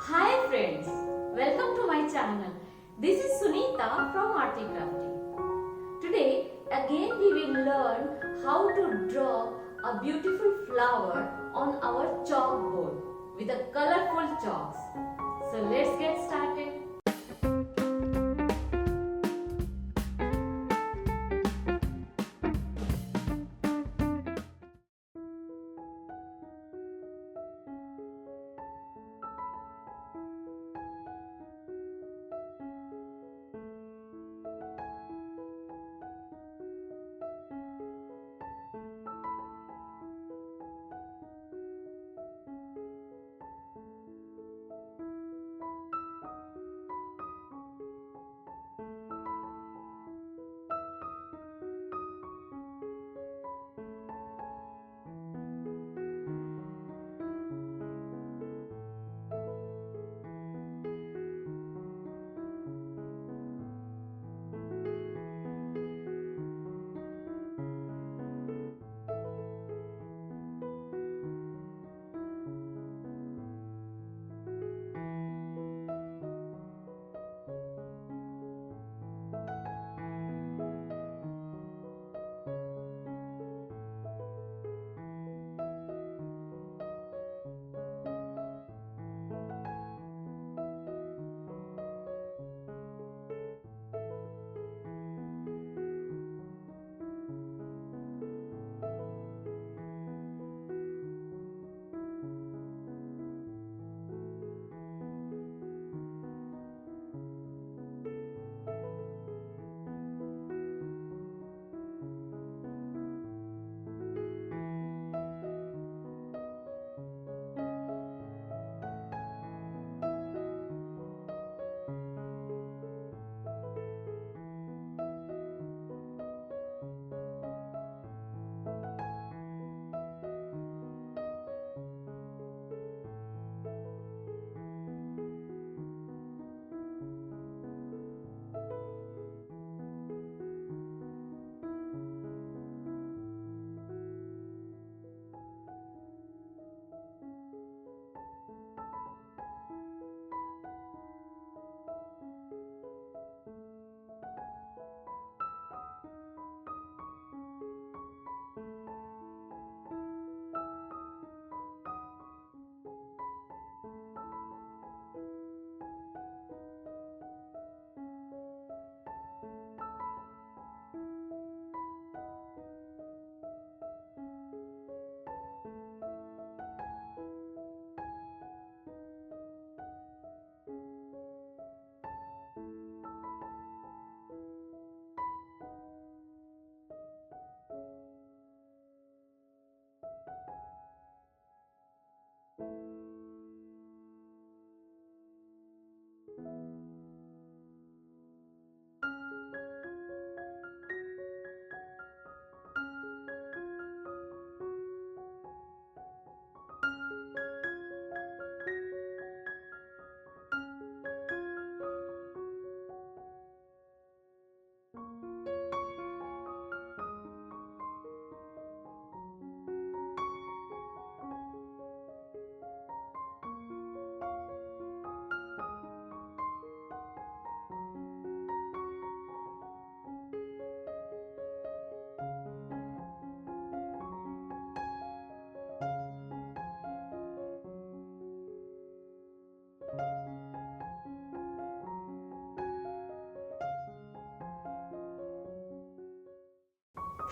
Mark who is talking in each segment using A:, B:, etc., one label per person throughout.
A: Hi friends, welcome to my channel. This is Sunita from Arty Crafty. Today again we will learn how to draw a beautiful flower on our chalkboard with a colorful chalks. So let's get started.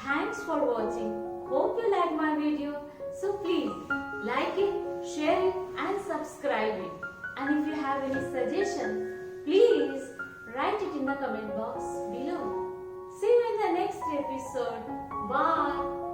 A: Thanks for watching. Hope you like my video. So please like it, share it and subscribe it. And if you have any suggestion, please write it in the comment box below. See you in the next episode. Bye.